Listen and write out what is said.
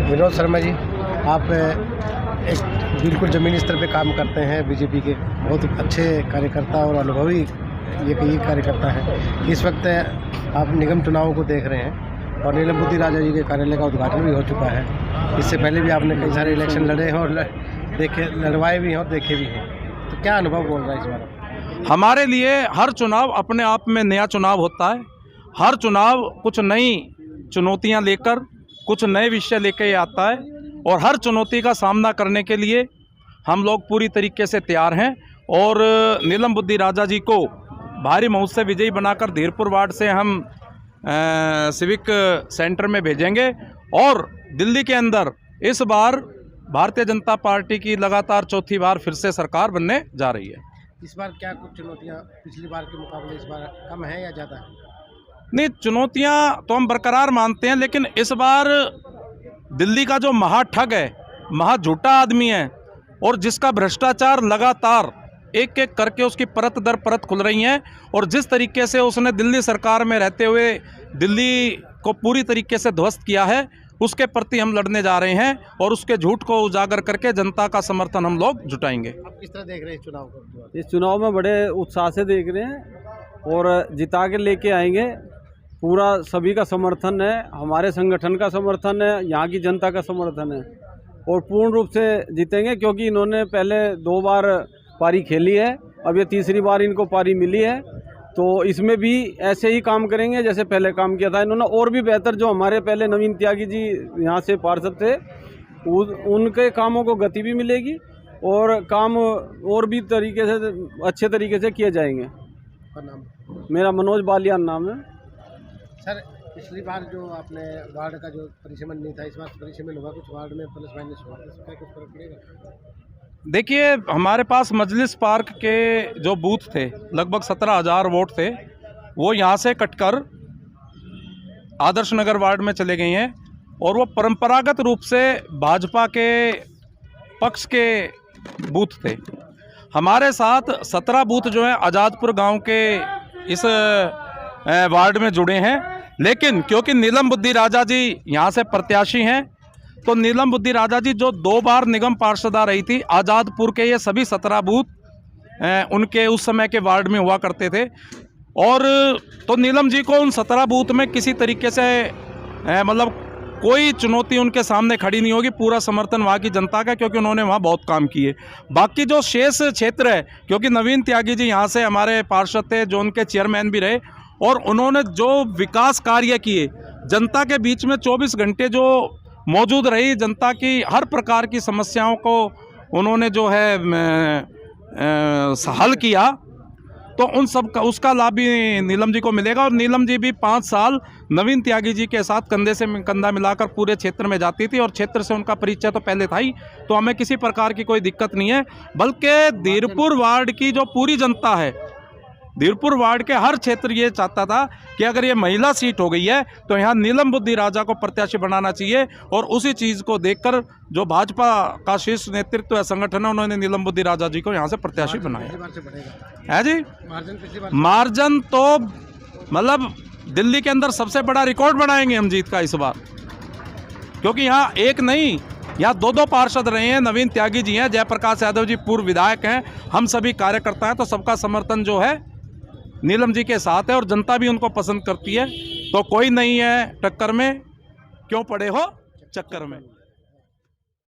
विनोद शर्मा जी, आप एक बिल्कुल ज़मीनी स्तर पे काम करते हैं बीजेपी के, बहुत अच्छे कार्यकर्ता और अनुभवी ये कार्यकर्ता हैं। इस वक्त आप निगम चुनावों को देख रहे हैं और नीलम बुद्धि राजा जी के कार्यालय का उद्घाटन भी हो चुका है। इससे पहले भी आपने कई सारे इलेक्शन लड़े हैं और लड़वाए भी हैं और देखे भी हैं, तो क्या अनुभव बोल रहा है इस बार? हमारे लिए हर चुनाव अपने आप में नया चुनाव होता है। हर चुनाव कुछ नई चुनौतियां लेकर, कुछ नए विषय लेकर आता है और हर चुनौती का सामना करने के लिए हम लोग पूरी तरीके से तैयार हैं। और नीलम बुद्धि राजा जी को भारी मौत से विजयी बनाकर धीरपुर वार्ड से हम सिविक सेंटर में भेजेंगे और दिल्ली के अंदर इस बार भारतीय जनता पार्टी की लगातार चौथी बार फिर से सरकार बनने जा रही है। इस बार क्या कुछ चुनौतियां पिछली बार के मुकाबले इस बार कम है या ज़्यादा है? नहीं, चुनौतियां तो हम बरकरार मानते हैं, लेकिन इस बार दिल्ली का जो महाठग है, महाझूठा आदमी है और जिसका भ्रष्टाचार लगातार एक एक करके उसकी परत दर परत खुल रही हैं और जिस तरीके से उसने दिल्ली सरकार में रहते हुए दिल्ली को पूरी तरीके से ध्वस्त किया है, उसके प्रति हम लड़ने जा रहे हैं और उसके झूठ को उजागर करके जनता का समर्थन हम लोग जुटाएंगे। आप किस तरह देख रहे हैं इस चुनाव को? इस चुनाव में बड़े उत्साह से देख रहे हैं और जिता के लेके आएंगे। पूरा सभी का समर्थन है, हमारे संगठन का समर्थन है, यहाँ की जनता का समर्थन है और पूर्ण रूप से जीतेंगे, क्योंकि इन्होंने पहले 2 बार पारी खेली है, अब ये तीसरी बार इनको पारी मिली है। तो इसमें भी ऐसे ही काम करेंगे जैसे पहले काम किया था इन्होंने, और भी बेहतर। जो हमारे पहले नवीन त्यागी जी यहाँ से पार्षद थे, उनके कामों को गति भी मिलेगी और काम और भी तरीके से अच्छे तरीके से किए जाएंगे। नाम? मेरा मनोज बालियान नाम है। सर, पिछली बार जो आपने वार्ड का जो परिसीमन नहीं था, इस बार परिसीमन हुआ, कुछ वार्ड में प्लस माइनस हुआ, इसका कुछ फर्क पड़ेगा? देखिए, हमारे पास मजलिस पार्क के जो बूथ थे, लगभग 17,000 वोट थे, वो यहाँ से कटकर आदर्श नगर वार्ड में चले गए हैं और वो परंपरागत रूप से भाजपा के पक्ष के बूथ थे। हमारे साथ 17 बूथ जो हैं आज़ादपुर गांव के इस वार्ड में जुड़े हैं, लेकिन क्योंकि नीलम बुद्धि राजा जी यहाँ से प्रत्याशी हैं, तो नीलम बुद्धि राजा जी जो 2 बार निगम पार्षदा रही थी, आज़ादपुर के ये सभी 17 बूथ उनके उस समय के वार्ड में हुआ करते थे और तो नीलम जी को उन 17 बूथ में किसी तरीके से मतलब कोई चुनौती उनके सामने खड़ी नहीं होगी। पूरा समर्थन वहाँ की जनता का, क्योंकि उन्होंने वहाँ बहुत काम किए। बाकी जो शेष क्षेत्र है, क्योंकि नवीन त्यागी जी यहाँ से हमारे पार्षद थे, जो उनके चेयरमैन भी रहे और उन्होंने जो विकास कार्य किए, जनता के बीच में 24 घंटे जो मौजूद रही, जनता की हर प्रकार की समस्याओं को उन्होंने जो है हल किया, तो उन सब का उसका लाभ भी नीलम जी को मिलेगा। और नीलम जी भी 5 साल नवीन त्यागी जी के साथ कंधे से कंधा मिलाकर पूरे क्षेत्र में जाती थी और क्षेत्र से उनका परिचय तो पहले था ही, तो हमें किसी प्रकार की कोई दिक्कत नहीं है। बल्कि धीरपुर वार्ड की जो पूरी जनता है, धीरपुर वार्ड के हर क्षेत्र ये चाहता था कि अगर ये महिला सीट हो गई है तो यहाँ नीलम बुद्धि राजा को प्रत्याशी बनाना चाहिए और उसी चीज़ को देखकर जो भाजपा का शीर्ष नेतृत्व है, संगठन है, उन्होंने नीलम बुद्धि राजा जी को यहाँ से प्रत्याशी बनाया है। जी, मार्जिन तो मतलब दिल्ली के अंदर सबसे बड़ा रिकॉर्ड बनाएंगे हम जीत का इस बार, क्योंकि यहाँ एक नहीं, यहाँ 2 पार्षद रहे हैं। नवीन त्यागी जी हैं, जयप्रकाश यादव जी पूर्व विधायक हैं, हम सभी कार्यकर्ता हैं, तो सबका समर्थन जो है नीलम जी के साथ है और जनता भी उनको पसंद करती है। तो कोई नहीं है टक्कर में, क्यों पड़े हो चक्कर में।